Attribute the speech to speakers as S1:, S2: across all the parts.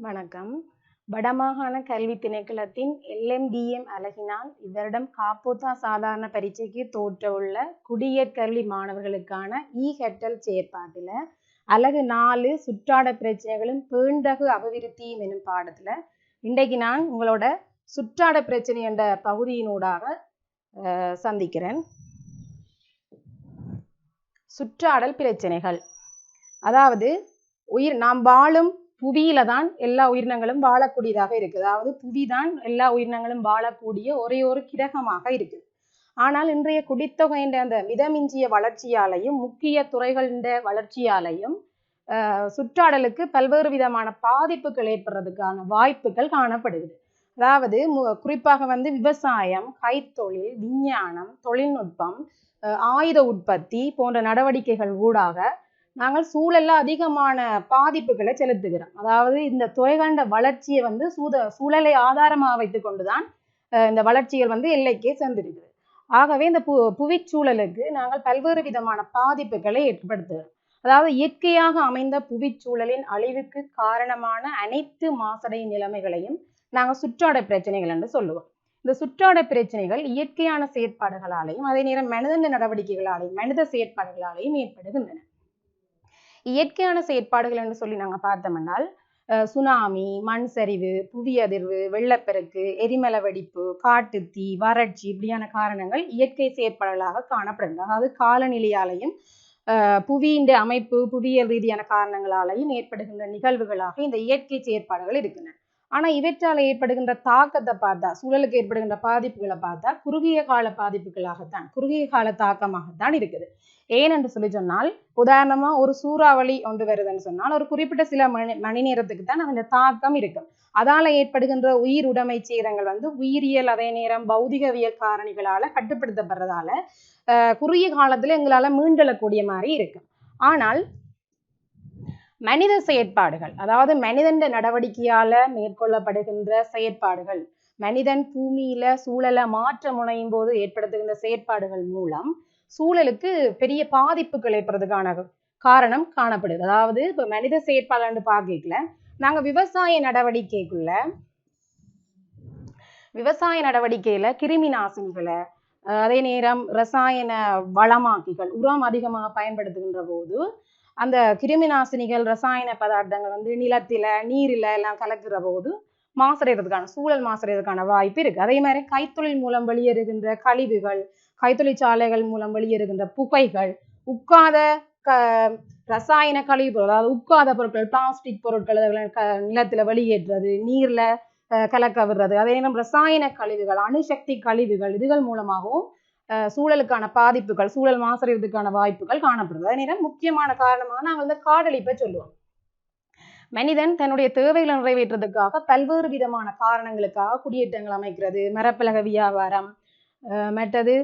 S1: வணக்கம். வடமாகாண கல்வி திணைக்களத்தின் LMDM அலகினால் இவ்வருடம் காப்போத்தா சாதாரண பரீட்சைக்கு தோற்றவுள்ள குடியேற்கல்வி மாணவர்களுக்கான கற்றல் செயற்பாட்டில் அலகு 4 சுற்றாட பிரச்சனைகளும் பேண்டகு அபிவிருத்தியும் எனும் பாடத்துல இன்றைக்கு நான் உங்களோட சுற்றாட பிரச்சனை என்ற பகுதியினூடாக சந்திக்கிறேன். சுற்றாடல் பிரச்சனைகள், அதாவது நாம் வாழும் புவியில தான் எல்லா உயிரினங்களும் வாழக்கூடியதாக இருக்குது. அதாவது புவிதான் எல்லா உயிரினங்களும் வாழக்கூடிய ஒரே ஒரு கிரகமாக இருக்குது. ஆனால் இன்றைய குடித்தொகையின் அந்த மிதமிஞ்சிய வளர்ச்சியாலையும் முக்கிய துறைகளின் வளர்ச்சியாலையும் சுற்றாடலுக்கு பல்வேறு விதமான பாதிப்புகள் ஏற்படுறதுக்கான வாய்ப்புகள் காணப்படுகிறது. அதாவது குறிப்பாக விவசாயம், கைத்தொழில், விஞ்ஞானம், தொழில்நுட்பம், ஆயுத உற்பத்தி போன்ற நடவடிக்கைகள் ஊடாக நாங்கள் சூழல்ல அதிகமான பாதிப்புகளை செலுத்துகிறோம். அதாவது இந்த துறைகண்ட வளர்ச்சியை சூழலை ஆதாரமாக வைத்து கொண்டுதான் இந்த வளர்ச்சிகள் எல்லைக்கே சென்றிருக்குது. ஆகவே இந்த புவிச்சூழலுக்கு நாங்கள் பல்வேறு விதமான பாதிப்புகளை ஏற்படுத்துகிறோம். அதாவது இயற்கையாக அமைந்த புவிச்சூழலின் அழிவுக்கு காரணமான அனைத்து மாசடை நிலைமைகளையும் நாங்கள் சுற்றாட பிரச்சனைகள் என்று சொல்லுவோம். இந்த சுற்றாட பிரச்சனைகள் இயற்கையான செயற்பாடுகளாலையும் அதே நேரம் மனித நடவடிக்கைகளாலையும் மனித செயற்பாடுகளாலையும் ஏற்படுகின்றன. இயற்கையான செயற்பாடுகள் என்று சொல்லி நாங்கள் பார்த்தோம்னால் சுனாமி, மண் சரிவு, புவி அதிர்வு, வெள்ளப்பெருக்கு, எரிமலை வெடிப்பு, காட்டுத்தீ, வறட்சி இப்படியான காரணங்கள் இயற்கை செயற்பாடுகளாக காணப்படுகிறது. அதாவது காலநிலையாலையும் புவியின் அமைப்பு, புவியியல் ரீதியான காரணங்களாலையும் ஏற்படுகின்ற நிகழ்வுகளாக இந்த இயற்கை செயற்பாடுகள் இருக்கின்றன. ஆனா இவற்றால் ஏற்படுகின்ற தாக்கத்தை பார்த்தா, சூழலுக்கு ஏற்படுகின்ற பாதிப்புகளை பார்த்தா குறுகிய கால பாதிப்புகளாகத்தான், குறுகிய கால தாக்கமாகத்தான் இருக்குது. ஏனென்று சொல்லி சொன்னால், உதாரணமா ஒரு சூறாவளி ஒன்று வருதுன்னு சொன்னால் ஒரு குறிப்பிட்ட சில மணி நேரத்துக்கு தான் அந்த தாக்கம் இருக்கும். அதால ஏற்படுகின்ற உயிர் உடைமை சேதங்கள் உயிரியல் அதே நேரம் பௌதிகவியல் காரணிகளால கட்டுப்படுத்தப்படுறதால குறுகிய காலத்துல எங்களால மீண்டெழக்கூடிய மாதிரி இருக்கும். ஆனால் மனித செயற்பாடுகள், அதாவது மனிதன் நடவடிக்கையால மேற்கொள்ளப்படுகின்ற செயற்பாடுகள், மனிதன் பூமியில சூழலை மாற்ற முனையும் போது ஏற்படுத்துகின்ற செயற்பாடுகள் மூலம் சூழலுக்கு பெரிய பாதிப்புகள் ஏற்படுறதுக்கான காரணம் காணப்படுது. அதாவது இப்ப மனித செயற்பாடு பார்க்கல, நாங்க விவசாய நடவடிக்கையில கிருமி நாசினிகளை அதே நேரம் ரசாயன வளமாக்கிகள் உரம் அதிகமாக பயன்படுத்துகின்ற போது அந்த கிருமி நாசினிகள் ரசாயன பதார்த்தங்கள் நிலத்தில நீரில எல்லாம் கலக்கிற போது மாசடைறதுக்கான சூழல் மாசடைறதுக்கான வாய்ப்பு இருக்கு. அதே மாதிரி கைத்தொழில் மூலம் வெளியேறுகின்ற கழிவுகள், கைத்தொழிற்சாலைகள் மூலம் வெளியேறுகின்ற புகைகள், உட்காத ரசாயன கழிவு பொருள், அதாவது உட்காத பொருட்கள், பிளாஸ்டிக் பொருட்கள் நிலத்துல வெளியேற்றுறது, நீர்ல கலக்க விடுறது, அதே நேரம் ரசாயன கழிவுகள், அணுசக்தி கழிவுகள், இதுகள் மூலமாகவும் சூழலுக்கான பாதிப்புகள், சூழல் மாசடைவதற்கான வாய்ப்புகள் காணப்படுது. அதே நேரம் முக்கியமான காரணமாக நாங்கள் காடழிப்பை சொல்லுவோம். மனிதன் தன்னுடைய தேவைகளை நிறைவேற்றுறதுக்காக பல்வேறு விதமான காரணங்களுக்காக குடியேற்றங்கள் அமைக்கிறது, மரப்பலக வியாபாரம், மற்றது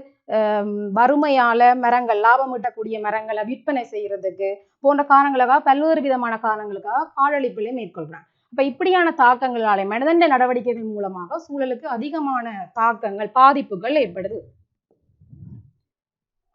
S1: வறுமையால மரங்கள், லாபம் ஈட்டக்கூடிய மரங்களை விற்பனை செய்யறதுக்கு போன்ற காரணங்களுக்காக பல்வேறு விதமான காரணங்களுக்காக காடழிப்புகளை மேற்கொள்றாங்க. அப்ப இப்படியான தாக்கங்களாலே மனிதன் நடவடிக்கைகள் மூலமாக சூழலுக்கு அதிகமான தாக்கங்கள், பாதிப்புகள் ஏற்படுது.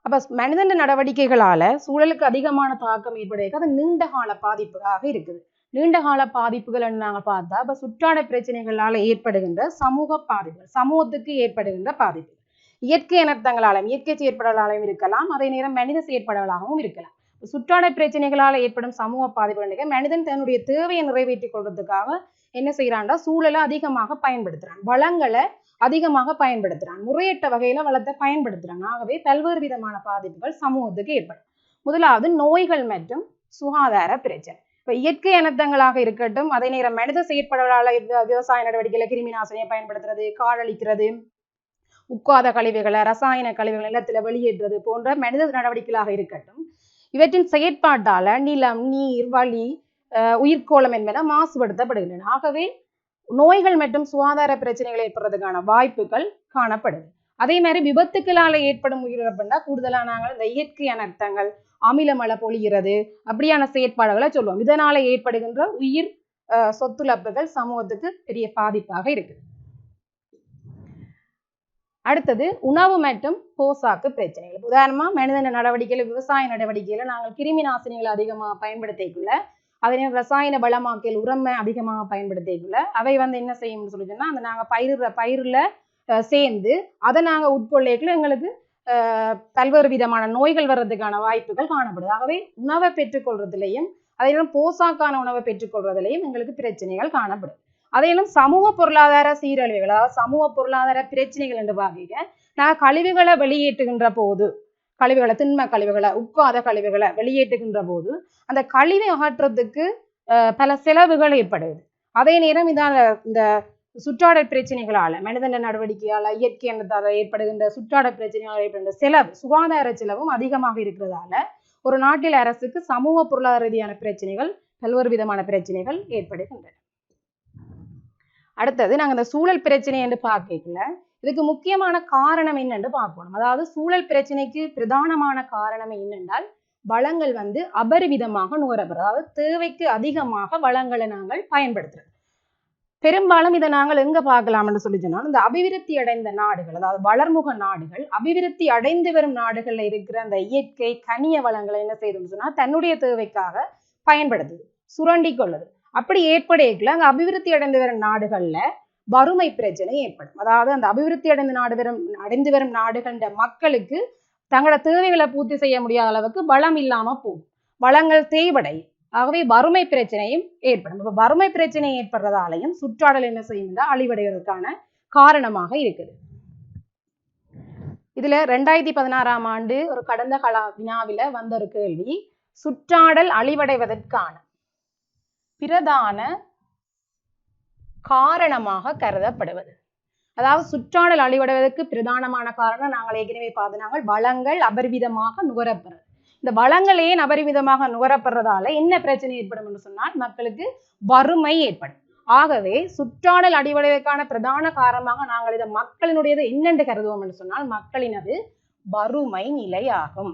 S1: அப்ப மனிதன் நடவடிக்கைகளால சூழலுக்கு அதிகமான தாக்கம் ஏற்படுவதற்கு அது நீண்ட கால பாதிப்புகளாக இருக்குது. நீண்ட கால பாதிப்புகள் நாங்க பார்த்தா இப்ப சுற்றாட பிரச்சனைகளால ஏற்படுகின்ற சமூக பாதிப்புகள், சமூகத்துக்கு ஏற்படுகின்ற பாதிப்பு இயற்கை அனர்த்தங்களாலும் இயற்கை செயற்பாடுகளாலும் இருக்கலாம், அதே நேரம் மனித செயற்பாடுகளாகவும் இருக்கலாம். சுற்றாட பிரச்சனைகளால் ஏற்படும் சமூக பாதிப்புகள் மனிதன் தன்னுடைய தேவையை நிறைவேற்றிக் கொள்றதுக்காக என்ன செய்யறான்டா, சூழலை அதிகமாக பயன்படுத்துறான், வளங்களை அதிகமாக பயன்படுத்துறான், முறையற்ற வகையில வளத்தை பயன்படுத்துறான். ஆகவே பல்வேறு விதமான பாதிப்புகள் சமூகத்துக்கு ஏற்படும். முதலாவது நோய்கள் மற்றும் சுகாதார பிரச்சனை. இப்ப இயற்கை அனர்த்தங்களாக இருக்கட்டும், அதே நேரம் மனித செயற்பாடுகளால விவசாய நடவடிக்கையில கிருமி நாசினியை பயன்படுத்துறது, காடழிக்கிறது, உட்காத கழிவுகளை ரசாயன கழிவுகள் நிலத்துல வெளியேற்றுறது போன்ற மனித நடவடிக்கைகளாக இருக்கட்டும், இவற்றின் செயற்பாட்டால நிலம், நீர், வளி, உயிர்கோளம் என்பன மாசுபடுத்தப்படுகின்றன. ஆகவே நோய்கள் மற்றும் சுகாதார பிரச்சனைகள் ஏற்படுறதுக்கான வாய்ப்புகள் காணப்படுது. அதே மாதிரி விபத்துக்களால ஏற்படும் உயிரிழப்புன்னா கூடுதலா நாங்கள் இந்த இயற்கை அனர்த்தங்கள், அமிலமழை பொழிகிறது அப்படியான செயற்பாடுகளை சொல்லுவோம். இதனால ஏற்படுகின்ற உயிர் சொத்துழப்புகள் சமூகத்துக்கு பெரிய பாதிப்பாக இருக்கு. அடுத்தது உணவு மற்றும் போசாக்கு பிரச்சனைகள். உதாரணமா மனித நடவடிக்கையில விவசாய நடவடிக்கையில நாங்கள் கிருமி நாசினிகளை அதிகமாக பயன்படுத்திக்குள்ள அதே ரசாயன வளமாக்கல் உரமை அதிகமாக பயன்படுத்திக்கல அவை வந்து என்ன செய்யும்னு சொல்லி சொன்னா அந்த நாங்கள் பயிரில் சேர்ந்து அதை நாங்கள் உட்கொள்ளைக்குள்ள எங்களுக்கு பல்வேறு விதமான நோய்கள் வர்றதுக்கான வாய்ப்புகள் காணப்படுது. ஆகவே உணவை பெற்றுக்கொள்றதுலையும் அதையெல்லாம் போசாக்கான உணவை பெற்றுக்கொள்றதுலையும் எங்களுக்கு பிரச்சனைகள் காணப்படுது. அதையெல்லாம் சமூக பொருளாதார சீரழிவுகள், அதாவது சமூக பொருளாதார பிரச்சனைகள் என்று பார்க்க நாங்கள் கழிவுகளை வெளியேற்றுகின்ற போது, கழிவுகளை திண்ம கழிவுகளை உட்காத கழிவுகளை வெளியேற்றுகின்ற போது அந்த கழிவை அகற்றுறதுக்கு பல செலவுகள் ஏற்படுது. அதே நேரம் இந்த சுற்றாடல் பிரச்சனைகளால மனிதன நடவடிக்கையால இயற்கை ஏற்படுகின்ற சுற்றாடல் பிரச்சனைகளால் ஏற்படுகின்ற செலவு, சுகாதார செலவும் அதிகமாக இருக்கிறதால ஒரு நாட்டில் அரசுக்கு சமூக பொருளாதார ரீதியான பிரச்சனைகள், பல்வேறு விதமான பிரச்சனைகள் ஏற்படுகின்றன. அடுத்தது நாங்கள் இந்த சூழல் பிரச்சனை என்று பார்க்கல இதுக்கு முக்கியமான காரணம் என்னென்று பார்க்கணும். அதாவது சூழல் பிரச்சனைக்கு பிரதானமான காரணம் என்னென்றால் வளங்கள் வந்து அபரிவிதமாக நுகரப்படுறது, அதாவது தேவைக்கு அதிகமாக வளங்களை நாங்கள் பயன்படுத்துறோம். பெரும்பாலும் இதை நாங்கள் எங்க பார்க்கலாம் என்று சொல்லி சொன்னால் இந்த அபிவிருத்தி அடைந்த நாடுகள், அதாவது வளர்முக நாடுகள், அபிவிருத்தி அடைந்து வரும் நாடுகள்ல இருக்கிற அந்த இயற்கை கனிய வளங்களை என்ன செய்யுதுன்னு சொன்னா தன்னுடைய தேவைக்காக பயன்படுத்துது, சுரண்டி கொள்ளுது. அப்படி ஏற்படையில அங்க அபிவிருத்தி அடைந்து வரும் நாடுகள்ல வறுமை பிரச்சனை ஏற்படும். அதாவது அந்த அபிவிருத்தி அடைந்து வரும் நாடுகள மக்களுக்கு தங்களோட தேவைகளை பூர்த்தி செய்ய முடியாத அளவுக்கு வளம் இல்லாம போகும், வளங்கள் தேய்வடையும். ஆகவே வறுமை பிரச்சனையும் ஏற்படும். இப்ப வறுமை பிரச்சனை ஏற்படுறதாலையும் சுற்றாடல் என்ன செய்யும் அழிவடைவதற்கான காரணமாக இருக்குது. இதுல 2016ஆம் ஆண்டு ஒரு கடந்த கால வினாவில வந்த ஒரு கேள்வி, சுற்றாடல் அழிவடைவதற்கான பிரதான காரணமாக கருதப்படுவது. அதாவது சுற்றாடல் அழிவடைவதற்கு பிரதானமான காரணம் நாங்கள் ஏற்கனவே பார்த்து வளங்கள் அபரிவிதமாக நுகரப்படுறது. இந்த வளங்கள் ஏன் அபரிவிதமாக நுகரப்படுறதால என்ன பிரச்சனை ஏற்படும் என்று சொன்னால் மக்களுக்கு வறுமை ஏற்படும். ஆகவே சுற்றாடல் அழிவடைவதற்கான பிரதான காரணமாக நாங்கள் இதை மக்களினுடையது என்னென்று கருதுவோம் என்று சொன்னால் மக்களினது வறுமை நிலையாகும்.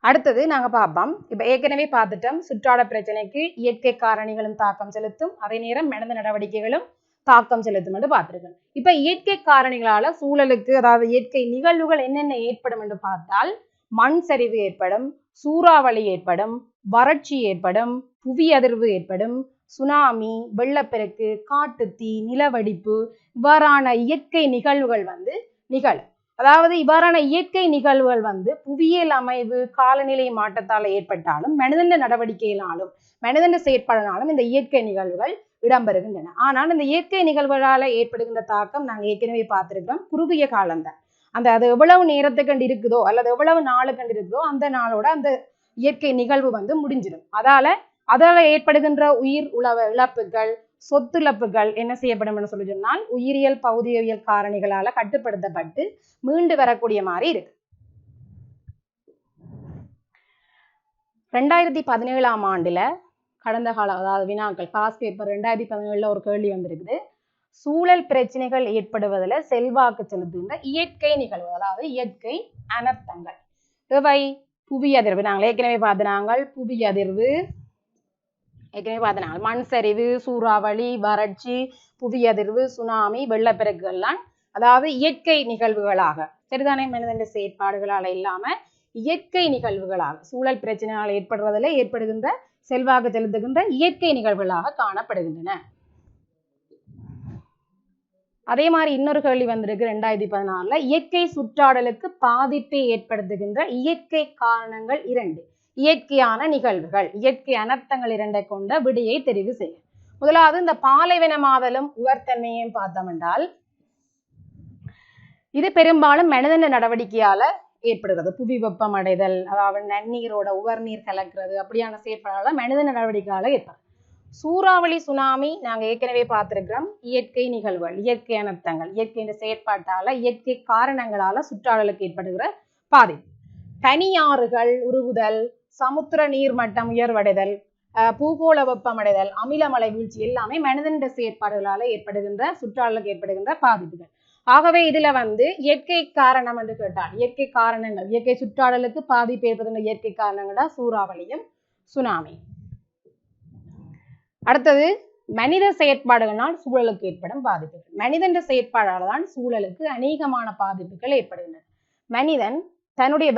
S1: அடுத்தது நாங்க பார்ப்போம். இப்ப ஏற்கனவே பார்த்துட்டோம் சுற்றாடல் பிரச்சனைக்கு இயற்கை காரணிகளும் தாக்கம் செலுத்தும், அதே நேரம் மனித நடவடிக்கைகளும் தாக்கம் செலுத்தும் என்று பார்த்திருக்கோம். இப்ப இயற்கை காரணிகளால சூழலுக்கு, அதாவது இயற்கை நிகழ்வுகள் என்னென்ன ஏற்படும் என்று பார்த்தால் மண் சரிவு ஏற்படும், சூறாவளி ஏற்படும், வறட்சி ஏற்படும், புவி அதிர்வு ஏற்படும், சுனாமி, வெள்ளப்பெருக்கு, காட்டுத்தீ, நிலவடிப்பு, இவ்வாறான இயற்கை நிகழ்வுகள் நிகழும். அதாவது இவ்வாறான இயற்கை நிகழ்வுகள் புவியியல் அமைவு காலநிலை மாற்றத்தால் ஏற்பட்டாலும் மனிதன நடவடிக்கையினாலும் மனிதன செயற்பாடுனாலும் இந்த இயற்கை நிகழ்வுகள் இடம்பெறுகின்றன. ஆனால் இந்த இயற்கை நிகழ்வுகளால் ஏற்படுகின்ற தாக்கம் நாங்கள் ஏற்கனவே பார்த்திருக்கிறோம், குறுகிய காலம்தான். அது எவ்வளவு நேரத்துக்கு இருக்குதோ அல்லது எவ்வளவு நாளுக்கு இருக்குதோ அந்த நாளோட அந்த இயற்கை நிகழ்வு முடிஞ்சிடும். அதால ஏற்படுகின்ற உயிர் இழப்புகள், சொத்துழப்புகள் என்ன செய்யப்படும் என்று சொல்லி சொன்னால் உயிரியல் பகுதியியல் காரணிகளால கட்டுப்படுத்தப்பட்டு மீண்டு வரக்கூடிய மாதிரி இருக்கு. 2017ஆம் ஆண்டுல கடந்த கால, அதாவது வினாக்கள் பாஸ் பேப்பர் 2017 ஒரு கேள்வி வந்திருக்குது. சூழல் பிரச்சனைகள் ஏற்படுவதில் செல்வாக்கு செலுத்துகின்ற இயற்கை நிகழ்வு, அதாவது இயற்கை அனர்த்தங்கள் இவை புவி அதிர்வு. நாங்கள் ஏற்கனவே பார்த்தினாங்கள் புவி அதிர்வு, ஏற்கனவே பார்த்தினாங்க மண் சரிவு, சூறாவளி, வறட்சி, புவி அதிர்வு, சுனாமி, வெள்ளப்பெருக்குகள்லாம் அதாவது இயற்கை நிகழ்வுகளாக, சரிதானே, மனிதன் செயற்பாடுகளால் இல்லாம இயற்கை நிகழ்வுகளாக சூழல் பிரச்சனையால் ஏற்படுகின்ற செல்வாக்கு செலுத்துகின்ற இயற்கை நிகழ்வுகளாக காணப்படுகின்றன. அதே மாதிரி இன்னொரு கேள்வி வந்திருக்கு 2016 இயற்கை சுற்றாடலுக்கு பாதிப்பை ஏற்படுத்துகின்ற இயற்கை காரணங்கள் 2, இயற்கையான நிகழ்வுகள், இயற்கை அனர்த்தங்கள் 2 கொண்ட விடையை தெரிவு செய்ய. முதலாவது இந்த பாலைவனமாதலும் உவர்த்தன்மையையும் பார்த்தோம் என்றால் இது பெரும்பாலும் மனிதன நடவடிக்கையால ஏற்படுகிறது. புவி வெப்பம் அடைதல், அதாவது நன்னீரோட உவர்நீர் கலக்கிறது, அப்படியான செயற்பாடால மனித நடவடிக்கையால ஏற்படும். சூறாவளி, சுனாமி நாங்க ஏற்கனவே பார்த்திருக்கிறோம், இயற்கை நிகழ்வுகள், இயற்கை அனர்த்தங்கள், இயற்கை செயற்பாட்டால இயற்கை காரணங்களால சுற்றாடலுக்கு ஏற்படுகிற பாதிப்பு. பனியாறுகள் உருகுதல், சமுத்திர நீர்மட்டம் உயர்வடைதல், பூகோள வெப்பமடைதல், அமிலமலை வீழ்ச்சி எல்லாமே மனிதன செயற்பாடுகளால ஏற்படுகின்ற சுற்றாடலுக்கு ஏற்படுகின்ற பாதிப்புகள். ஆகவே இதுல இயற்கை காரணம் என்று கேட்டால் இயற்கை காரணங்கள், இயற்கை சுற்றாடலுக்கு பாதிப்பு ஏற்படுகின்ற இயற்கை காரணங்களா சூறாவளியும் சுனாமி. அடுத்தது மனித செயற்பாடுகளால் சூழலுக்கு ஏற்படும் பாதிப்புகள். மனிதன் செயற்பாடால் தான் சூழலுக்கு அநேகமான பாதிப்புகள் ஏற்படுகின்றன. மனிதன் தன்னுடைய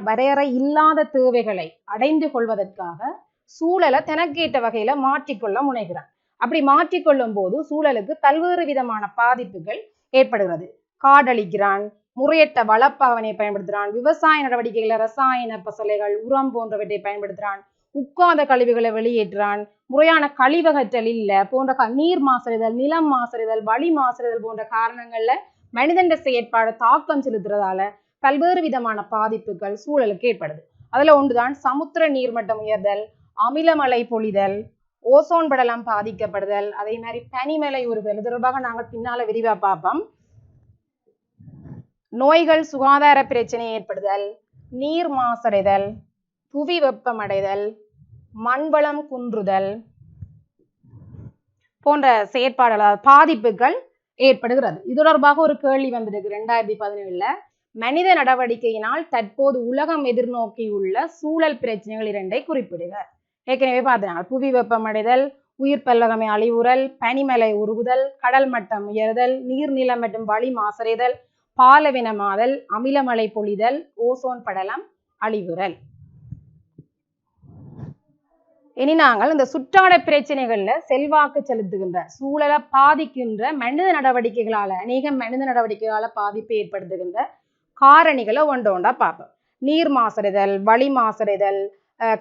S1: வரையறை இல்லாத தேவைகளை அடைந்து கொள்வதற்காக சூழலை தனக்கேற்ற வகையில மாற்றிக்கொள்ள முனைகிறான். அப்படி மாற்றிக்கொள்ளும் போது சூழலுக்கு பல்வேறு விதமான பாதிப்புகள் ஏற்படுகிறது. காடழிக்கிறான், முறையற்ற வளப்பாவனை பயன்படுத்துகிறான், விவசாய நடவடிக்கைகளை ரசாயன பசலைகள், உரம் போன்றவற்றை பயன்படுத்துகிறான், உட்காத கழிவுகளை வெளியேற்றான், முறையான கழிவகற்றல் இல்லை போன்ற நீர் மாசடைதல், நிலம் மாசடைதல், வளி மாசடைதல் போன்ற காரணங்கள்ல மனிதன் செயற்பாடு தாக்கம் செலுத்துறதால பல்வேறு விதமான பாதிப்புகள் சூழலுக்கு ஏற்படுது. அதுல ஒன்றுதான் சமுத்திர நீர்மட்டம் உயர்தல், அமிலமழை பொழிதல், ஓசோன் படலம் பாதிக்கப்படுதல், அதே மாதிரி பனிமலை உருகுதல். தொடர்பாக நாங்கள் பின்னால விரிவா பார்ப்போம். நோய்கள், சுகாதார பிரச்சனை ஏற்படுதல், நீர் மாசடைதல், புவி வெப்பமடைதல், மண்வளம் குன்றுதல் போன்ற செயற்பாடுகள் பாதிப்புகள் ஏற்படுகிறது. இது தொடர்பாக ஒரு கேள்வி வந்திருக்கு 2017. மனித நடவடிக்கையினால் தற்போது உலகம் எதிர்நோக்கியுள்ள சூழல் பிரச்சனைகள் 2 குறிப்பிடுக. ஏற்கனவே பார்த்தனால புவி வெப்பமடைதல், உயிர் பல்லகமை அழிவுறல், பனிமலை உருகுதல், கடல் மட்டம் உயர்தல், நீர்நில மற்றும் வளி மாசடைதல், பாலவினமாதல், அமிலமழை பொழிதல், ஓசோன் படலம் அழிவுறல். இனி நாங்கள் இந்த சுற்றாட பிரச்சனைகள்ல செல்வாக்கு செலுத்துகின்ற, சூழலை பாதிக்கின்ற மனித நடவடிக்கைகளால, அநேக மனித நடவடிக்கைகளால பாதிப்பை ஏற்படுத்துகின்ற காரணிகளை ஒன்றா பார்ப்போம். நீர் மாசடைதல், வளி மாசடைதல்,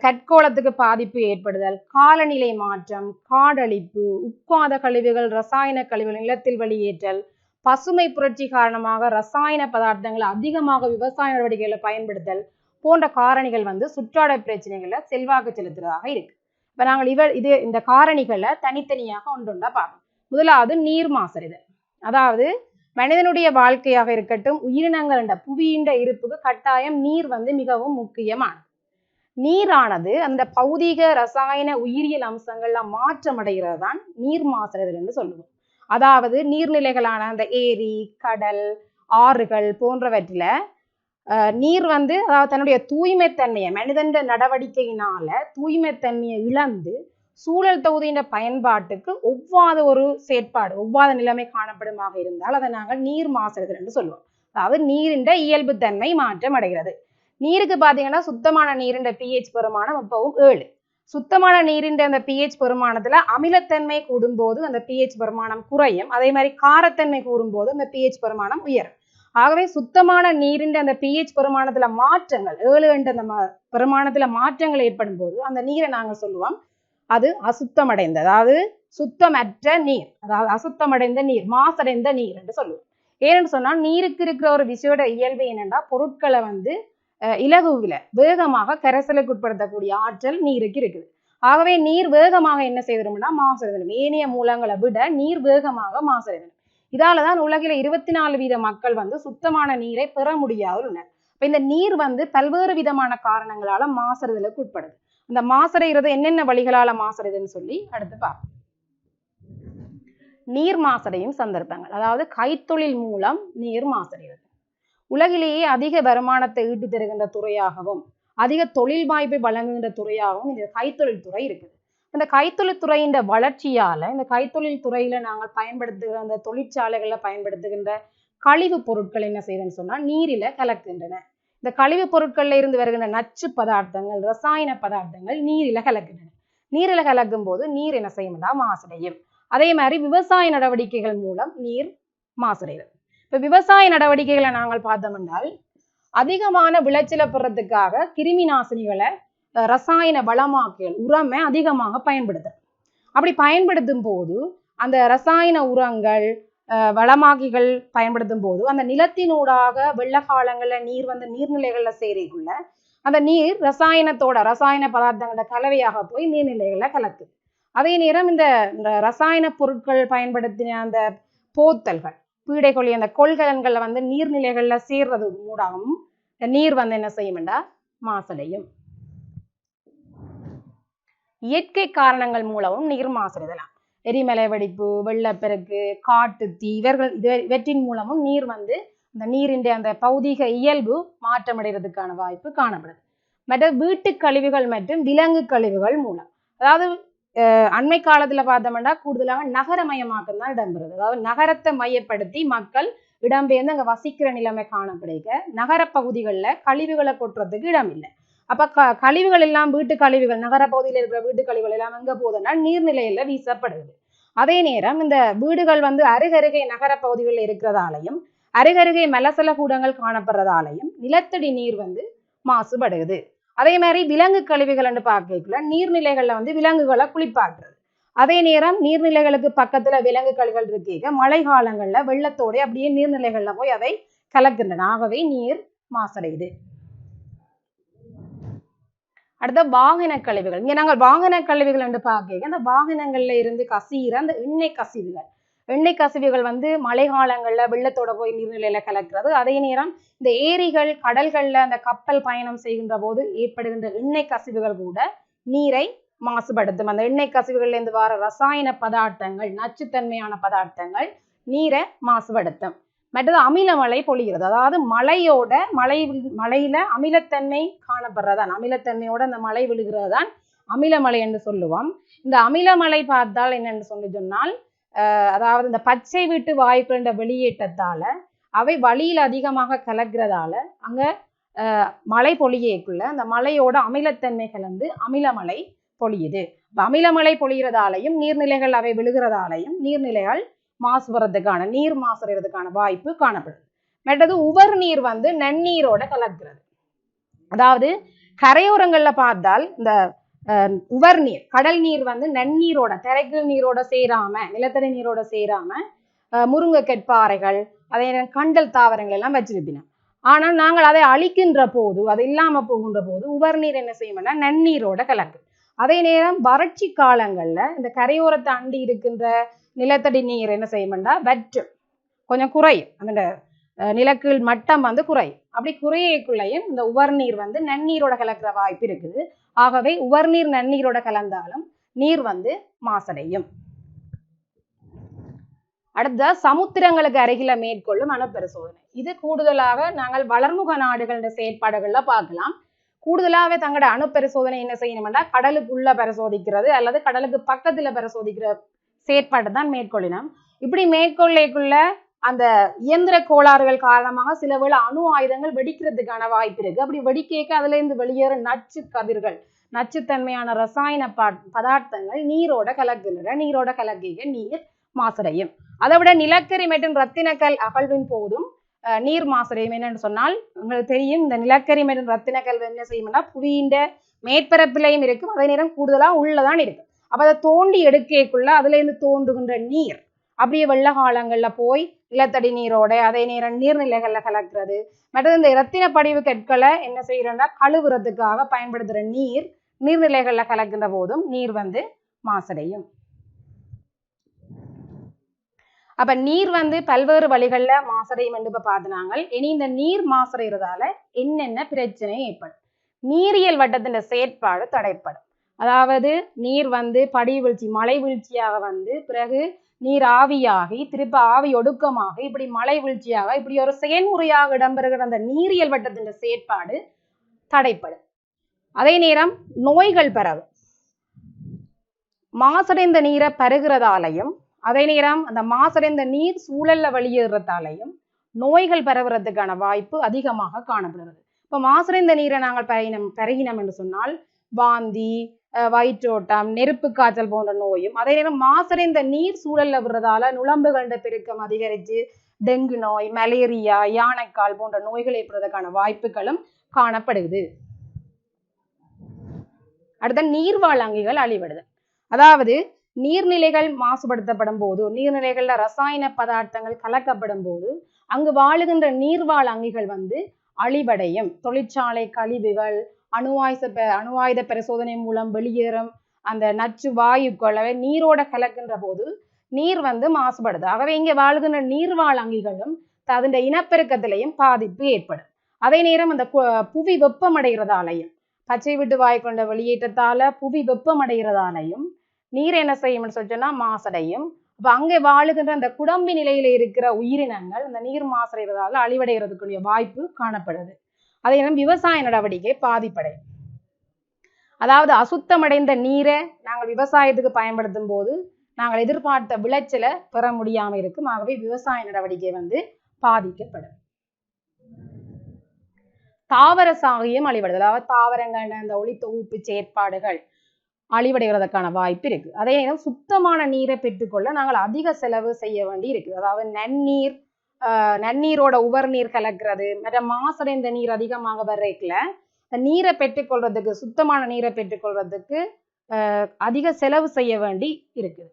S1: கற்கோளத்துக்கு பாதிப்பு ஏற்படுதல், காலநிலை மாற்றம், காடழிப்பு, உட்காத கழிவுகள், ரசாயன கழிவுகள் நிலத்தில் வெளியேற்றல், பசுமை புரட்சி காரணமாக ரசாயன பதார்த்தங்களை அதிகமாக விவசாய நடவடிக்கைகளை பயன்படுத்தல் போன்ற காரணிகள் சுற்றாட பிரச்சனைகளை செல்வாக்கு செலுத்துறதாக இருக்கு. இப்ப நாங்கள் இந்த காரணிகளை தனித்தனியாக ஒன்றொன்றா பார்ப்போம். முதலாவது நீர் மாசடைதல். அதாவது மனிதனுடைய வாழ்க்கையாக இருக்கட்டும், உயிரினங்கள் என்ற புவியின் இருப்புக்கு கட்டாயம் நீர் மிகவும் முக்கியமானது. நீரானது அந்த பௌதிக ரசாயன உயிரியல் அம்சங்கள்ல மாற்றம் அடைகிறது தான் நீர் மாசடைதல் என்று சொல்லுவோம். அதாவது நீர்நிலைகளான அந்த ஏரி, கடல், ஆறுகள் போன்றவற்றில நீர் அதாவது தன்னுடைய தூய்மைத்தன்மையை மனிதன் நடவடிக்கையினால தூய்மைத்தன்மையை இழந்து சூழல் தொகுதியின் பயன்பாட்டுக்கு ஒவ்வாத ஒரு செயற்பாடு, ஒவ்வாத நிலைமை காணப்படுமாக இருந்தால் அதை நாங்கள் நீர் மாசடைதல் என்று சொல்லுவோம். அதாவது நீரின் இயல்பு தன்மை மாற்றம் அடைகிறது. நீருக்கு பார்த்தீங்கன்னா சுத்தமான நீரின் pH பெருமானம் எப்பவும் 7. சுத்தமான நீரின் அந்த pH பெருமானத்துல அமிலத்தன்மை கூடும்போது அந்த pH பெருமானம் குறையும். அதே மாதிரி காரத்தன்மை கூறும்போது அந்த pH பெருமானம் உயரும். ஆகவே சுத்தமான நீரின் அந்த pH பெருமானத்துல மாற்றங்கள் 7 என்ற அந்த பெருமானத்துல மாற்றங்கள் ஏற்படும் போது அந்த நீரை நாங்கள் சொல்லுவோம் அது அசுத்தமடைந்த, அதாவது சுத்தமற்ற நீர், அதாவது அசுத்தமடைந்த நீர், மாசடைந்த நீர் என்று சொல்லுவோம். ஏன்னு சொன்னால் நீருக்கு இருக்கிற ஒரு விசேட இயல்பு என்னென்னா பொருட்களை இலகுவில வேகமாக கரைசலுக்கு உட்படுத்தக்கூடிய ஆற்றல் நீருக்கு இருக்குது. ஆகவே நீர் வேகமாக என்ன செய்திரும்னா மாசடைதலும். ஏனைய மூலங்களை விட நீர் வேகமாக மாசடைதலும். இதாலதான் உலகில 24% மக்கள் சுத்தமான நீரை பெற முடியாது உள்ளனர். இப்ப இந்த நீர் பல்வேறு விதமான காரணங்களால மாசடைதலுக்கு உட்படுது. இந்த மாசடைகிறது என்னென்ன வழிகளால மாசடைதுன்னு சொல்லி அடுத்து பார்ப்போம். நீர் மாசடையும் சந்தர்ப்பங்கள், அதாவது கைத்தொழில் மூலம் நீர் மாசடைகிறது. உலகிலேயே அதிக வருமானத்தை ஈட்டி தருகின்ற துறையாகவும் அதிக தொழில் வாய்ப்பை வழங்குகின்ற துறையாகவும் இந்த கைத்தொழில் துறை இருக்குது. இந்த கைத்தொழில் துறையின் வளர்ச்சியால இந்த கைத்தொழில் துறையில நாங்கள் பயன்படுத்துகிற அந்த தொழிற்சாலைகளை பயன்படுத்துகின்ற கழிவு பொருட்கள் என்ன செய்யுதுன்னு சொன்னா நீரில கலக்கின்றன. இந்த கழிவு பொருட்கள்ல இருந்து வருகின்ற நச்சு பதார்த்தங்கள், ரசாயன பதார்த்தங்கள் நீரில கலக்கின்றன. நீரில கலக்கும் போது நீர் என்ன செய்யும்னா மாசடையும். அதே மாதிரி விவசாய நடவடிக்கைகள் மூலம் நீர் மாசடைகிறது. இப்ப விவசாய நடவடிக்கைகளை நாங்கள் பார்த்தோம் என்றால் அதிகமான விளைச்சலை பெறதுக்காக கிருமி நாசினிகளை, ரசாயன வளமாக்கிகள், உரமை அதிகமாக பயன்படுத்தும். அப்படி பயன்படுத்தும் போது அந்த ரசாயன உரங்கள், வளமாக்கிகள் பயன்படுத்தும் போது அந்த நிலத்தினூடாக வெள்ள காலங்கள்ல நீர் நீர்நிலைகள்ல சேரிக்குள்ள அந்த நீர் ரசாயன பதார்த்தங்களோட கலவையாக போய் நீர்நிலைகள்ல கலக்குது. அதே நேரம் இந்த ரசாயன பொருட்கள் பயன்படுத்தின அந்த போத்தல்கள், பீடைகொல்லி அந்த கொள்கலன்கள்ல நீர்நிலைகள்ல சேர்றது மூலமும் நீர் என்ன செய்யும்டா மாசடையும். இயற்கை காரணங்கள் மூலமும் நீர் மாசடைதலாம். எரிமலை வெடிப்பு, வெள்ளப்பெருக்கு, காட்டு தீ, இவற்றின் மூலமும் நீர் அந்த நீரின் அந்த பௌதிக இயல்பு மாற்றமடைகிறதுக்கான வாய்ப்பு காணப்படுது. மற்ற வீட்டு கழிவுகள் மற்றும் விலங்கு கழிவுகள் மூலம், அதாவது அண்மை காலத்துல பார்த்தோம்னா கூடுதலாக நகரமயமாக்கம் தான் இடம்பெறுது. அதாவது நகரத்தை மையப்படுத்தி மக்கள் இடம்பெயர்ந்து அங்க வசிக்கிற நிலைமை காணப்படுக நகர பகுதிகளில் கழிவுகளை கொட்டுறதுக்கு இடம் இல்லை. அப்ப கழிவுகள் எல்லாம் வீட்டு கழிவுகள் நகர பகுதியில் இருக்கிற வீட்டு கழிவுகள் எல்லாம் எங்க போகுதுன்னா நீர்நிலையில வீசப்படுது. அதே நேரம் இந்த வீடுகள் வந்து அருகருகே நகர பகுதிகளில் இருக்கிறதாலையும் அருகருகே மலசல கூடங்கள் காணப்படுறதாலையும் நிலத்தடி நீர் வந்து மாசுபடுது. அதே மாதிரி விலங்கு கழிவுகள் பார்க்கல நீர்நிலைகள்ல வந்து விலங்குகளை குளிப்பாட்டுறது. அதே நேரம் நீர்நிலைகளுக்கு பக்கத்துல விலங்கு கழிவுகள் இருக்க மழை காலங்கள்ல வெள்ளத்தோட அப்படியே நீர்நிலைகள்ல போய் அதை கலக்கின்றன. ஆகவே நீர் மாசடையுது. அடுத்த வாகன கழிவுகள். இங்க நாங்கள் வாகன கழிவுகள் என்று பார்க்க அந்த வாகனங்கள்ல இருந்து கசிகிற அந்த எண்ணெய் கசிவுகள் வந்து மழை காலங்கள்ல வெள்ளத்தோட போய் நீர்நிலையில கலக்கிறது. அதே நேரம் இந்த ஏரிகள் கடல்கள்ல அந்த கப்பல் பயணம் செய்கின்ற போது ஏற்படுகின்ற எண்ணெய் கசிவுகள் கூட நீரை மாசுபடுத்தும். அந்த எண்ணெய் கசிவுகள்ல இருந்து வர ரசாயன பதார்த்தங்கள் நச்சுத்தன்மையான பதார்த்தங்கள் நீரை மாசுபடுத்தும். மற்றது அமிலமழை பொழிகிறது. அதாவது மழையில அமிலத்தன்மை காணப்படுறதான் அமிலத்தன்மையோட அந்த மழை விழுகிறது தான் அமிலமழை என்று சொல்லுவோம். இந்த அமிலமழை பார்த்தால் என்னென்னு சொன்னால் அதாவது இந்த பச்சை வீட்டு வாயுக்கள் வெளியேற்றத்தால அவை வழியில் அதிகமாக கலக்கிறதால அங்க மழை பொழியக்குள்ள அந்த மழையோட அமிலத்தன்மை கலந்து அமிலமழை பொழியுது. அமிலமழை பொழிகிறதாலையும் நீர்நிலைகள் அவை விழுகிறதாலையும் நீர்நிலைகள் மாசுபடுறதுக்கான நீர் மாசுறதுக்கான வாய்ப்பு காணப்படுது. மற்றது உவர் நீர் வந்து நன்னீரோட கலக்கிறது. அதாவது கரையோரங்கள்ல பார்த்தால் இந்த உவர் நீர் கடல் நீர் வந்து நன்னீரோட தரைக்கல் நீரோட சேராம நிலத்தடி நீரோட சேராம முருங்கை கெட்பாறைகள் அதே கண்டல் தாவரங்கள் எல்லாம் வச்சிருப்பினோம். ஆனால் நாங்கள் அதை அழிக்கின்ற போது அது இல்லாம போகின்ற போது உவர் நீர் என்ன செய்யணும்னா நன்னீரோட கலக்கு. அதே நேரம் வறட்சி காலங்கள்ல இந்த கரையோரத்தை அண்டி இருக்கின்ற நிலத்தடி நீர் என்ன செய்யணும்னா வற்று கொஞ்சம் குறையும். அந்த நிலக்கீழ் மட்டம் வந்து குறையும். அப்படி குறையக்குள்ளையும் இந்த உவர் நீர் வந்து நன்னீரோட கலக்கிற வாய்ப்பு இருக்குது. ஆகவே உவர் நீர் நன்னீரோட கலந்தாலும் நீர் வந்து மாசடையும். அடுத்த சமுத்திரங்களுக்கு அருகில மேற்கொள்ளும் அணுப்பரிசோதனை. இது கூடுதலாக நாங்கள் வளர்முக நாடுகள் செயற்பாடுகள்ல பார்க்கலாம். கூடுதலாகவே தங்களோட அணுப்பரிசோதனை என்ன செய்யணும்னா கடலுக்குள்ள பரிசோதிக்கிறது அல்லது கடலுக்கு பக்கத்துல பரிசோதிக்கிற செயற்பாட்டை தான் மேற்கொள்ளினோம். இப்படி மேற்கொள்ளைக்குள்ள அந்த இயந்திர கோளாறுகள் காரணமாக சில வேளை அணு ஆயுதங்கள் வெடிக்கிறதுக்கான வாய்ப்பு இருக்கு. அப்படி வெடிக்க அதுல இருந்து வெளியேற நச்சு கதிர்கள் நச்சுத்தன்மையான ரசாயன பதார்த்தங்கள் நீரோட கலக்குகின்றன. நீரோட கலக்கிக நீர் மாசடையும். அதை விட நிலக்கரி மற்றும் ரத்தினக்கல் அகழ்வின் போதும் நீர் மாசடையும். என்னன்னு சொன்னால் உங்களுக்கு தெரியும் இந்த நிலக்கரி மற்றும் ரத்தினக்கல் என்ன செய்யும்னா புவியின் மேற்பரப்பிலையும் இருக்கும். அதே நேரம் கூடுதலா உள்ளதான் இருக்கு. அப்ப அதை தோண்டி எடுக்கக்குள்ள அதுல இருந்து தோன்றுகின்ற நீர் அப்படியே வெள்ள காலங்கள்ல போய் நிலத்தடி நீரோட அதே நேரம் நீர்நிலைகள்ல கலக்கிறது. மற்றது இந்த இரத்தின படிவு கற்களை என்ன செய்யறோம்னா கழுவுறதுக்காக பயன்படுத்துற நீர் நீர்நிலைகள்ல கலக்கின்ற போதும் நீர் வந்து மாசடையும். அப்ப நீர் வந்து பல்வேறு வழிகள்ல மாசடையும் என்று இப்ப பார்த்துனாங்க. இனி இந்த நீர் மாசடைகிறதால என்னென்ன பிரச்சனை ஏற்படும்? நீரியல் வட்டத்தின் செயற்பாடு தடைப்படும். அதாவது நீர் வந்து படி வீழ்ச்சி மழை வீழ்ச்சியாக வந்து பிறகு நீர் ஆவியாகி திருப்ப ஆவி ஒடுக்கமாகி இப்படி மழை வீழ்ச்சியாக இப்படி ஒரு செயல்முறையாக இடம்பெறுகிற அந்த நீரியல் வட்டத்தின் செயற்பாடு தடைப்படும். அதே நேரம் நோய்கள் பரவும். மாசடைந்த நீரை பருகிறதாலையும் அதே நேரம் அந்த மாசடைந்த நீர் சூழல்ல வெளியேறதாலையும் நோய்கள் பரவுறதுக்கான வாய்ப்பு அதிகமாக காணப்படுகிறது. இப்ப மாசடைந்த நீரை நாங்கள் பருகினம் என்று சொன்னால் வாந்தி வயிற்றோட்டம் நெருப்பு காய்ச்சல் போன்ற நோயும் அதே நேரம் மாசடைந்த நீர் சூழல்ல விடுறதால நுளம்புகள பெருக்கம் அதிகரித்து டெங்கு நோய் மலேரியா யானைக்கால் போன்ற நோய்கள் ஏற்படுவதற்கான வாய்ப்புகளும் காணப்படுகிறது. அடுத்த நீர்வாழ் அங்கிகள் அழிவடைதல். அதாவது நீர்நிலைகள் மாசுபடுத்தப்படும் போது நீர்நிலைகள்ல ரசாயன பதார்த்தங்கள் கலக்கப்படும் போது அங்கு வாழுகின்ற நீர்வாழ் அங்கிகள் வந்து அழிவடையும். தொழிற்சாலை கழிவுகள் அணுவாயுத பரிசோதனை மூலம் வெளியேறும் அந்த நச்சு வாயுக்களை நீரோட கலக்கின்ற போது நீர் வந்து மாசுபடுது. ஆகவே இங்கே வாழ்கின்ற நீர்வாழ் அங்கிகளும் அதன் இனப்பெருக்கத்திலையும் பாதிப்பு ஏற்படும். அதே நேரம் அந்த புவி வெப்பமடைகிறதாலையும் பச்சை விட்டு வாய் கொண்ட வெளியேற்றத்தால புவி வெப்பமடைகிறதாலையும் நீர் என்ன செய்யும்னு சொல்லிட்டோம்னா மாசடையும். அப்ப அங்கே வாழுகின்ற அந்த குடம்பி நிலையில இருக்கிற உயிரினங்கள் அந்த நீர் மாசடைகிறதால அழிவடைகிறதுக்குரிய வாய்ப்பு காணப்படுது. அதே நேரம் விவசாய நடவடிக்கை பாதிப்படையும். அதாவது அசுத்தமடைந்த நீரை நாங்கள் விவசாயத்துக்கு பயன்படுத்தும் போது நாங்கள் எதிர்பார்த்த விளைச்சலை பெற முடியாம இருக்கும். ஆகவே விவசாய நடவடிக்கை வந்து பாதிக்கப்படும். தாவர சாகியம் அழிவடைதல், அதாவது தாவரங்கள் அந்த ஒளி தொகுப்பு செயற்பாடுகள் அழிவடைவதற்கான வாய்ப்பு இருக்கு. அதே நேரம் சுத்தமான நீரை பெற்றுக்கொள்ள நாங்கள் அதிக செலவு செய்ய வேண்டி இருக்கு. அதாவது நன்னீரோட உவர்நீர் கலக்கிறது, மற்ற மாசடைந்த நீர் அதிகமாக வர்றதுல நீரை பெற்றுக்கொள்றதுக்கு, சுத்தமான நீரை பெற்றுக்கொள்றதுக்கு அதிக செலவு செய்ய வேண்டி இருக்குது.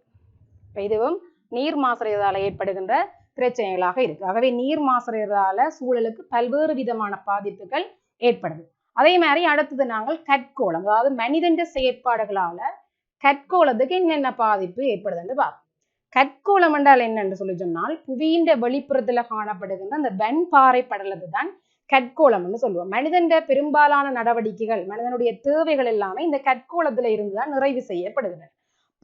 S1: இதுவும் நீர் மாசடைவதால் ஏற்படுகின்ற பிரச்சனைகளாக இருக்கு. ஆகவே நீர் மாசடைவதால சூழலுக்கு பல்வேறு விதமான பாதிப்புகள் ஏற்படுது. அதே மாதிரி அடுத்தது நாங்கள் கற்கோளம், அதாவது மனிதன் செயற்பாடுகளால கற்கோளத்துக்கு என்னென்ன பாதிப்பு ஏற்படுதுன்னு பார்ப்போம். கற்கோளம் என்றால் என்னன்னு சொல்லி சொன்னால், புவியின் வெளிப்புறத்துல காணப்படுகின்ற அந்த வெண்பாறை படலத்தை தான் கற்கோளம்னு சொல்லுவோம். மனிதன் பெரும்பாலான நடவடிக்கைகள், மனிதனுடைய தேவைகள் எல்லாமே இந்த கற்கோளத்துல இருந்துதான் நிறைவு செய்யப்படுகின்றன.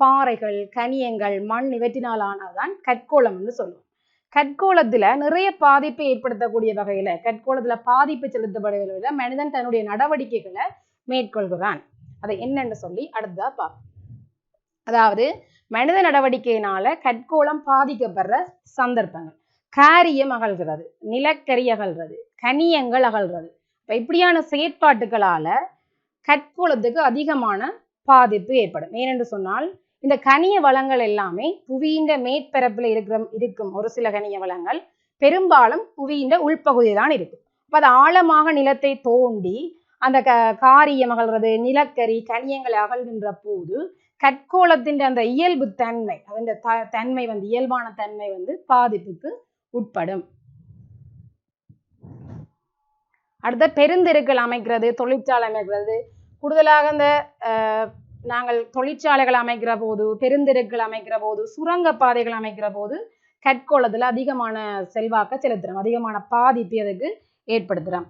S1: பாறைகள், கனியங்கள், மண் இவற்றினால் ஆனதுதான் கற்கோளம்னு சொல்லுவோம். கற்கோளத்துல நிறைய பாதிப்பை ஏற்படுத்தக்கூடிய வகையில, கற்கோளத்துல பாதிப்பு செலுத்தப்படுகிற மனிதன் தன்னுடைய நடவடிக்கைகளை மேற்கொள்கிறான். அதை என்னன்னு சொல்லி அடுத்ததா பார்ப்போம். அதாவது மனித நடவடிக்கையினால கற்கோளம் பாதிக்கப்படுற சந்தர்ப்பங்கள்: காரியம் அகழ்கிறது, நிலக்கரி அகழ்றது, கனியங்கள் அகழ்றது. இப்படியான செயற்பாட்டுகளால கற்கோளத்துக்கு அதிகமான பாதிப்பு ஏற்படும். ஏனென்று சொன்னால், இந்த கனிய வளங்கள் எல்லாமே புவியின் மேற்பரப்புல இருக்கும் ஒரு சில கனிய வளங்கள் பெரும்பாலும் புவியின் உள்பகுதியில் தான் இருக்கும். அப்ப அது ஆழமாக நிலத்தை தோண்டி அந்த காரியம் அகழ்றது, நிலக்கரி, கனியங்களை அகழ்கின்ற போது கற்கோளத்தின் அந்த இயல்பு தன்மை, அதன் தன்மை இயல்பான தன்மை பாதிப்புக்கு உட்படும். அடுத்த பெருந்தெருக்கள் அமைக்கிறது, தொழிற்சாலை அமைக்கிறது. கூடுதலாக இந்த நாங்கள் தொழிற்சாலைகள் அமைக்கிற போது, பெருந்தெருக்கள் அமைக்கிற போது, சுரங்க பாதைகள் அமைக்கிற போது கற்கோளத்துல அதிகமான செல்வாக்க செலுத்துறோம், அதிகமான பாதிப்பு அதுக்கு ஏற்படுத்துறோம்.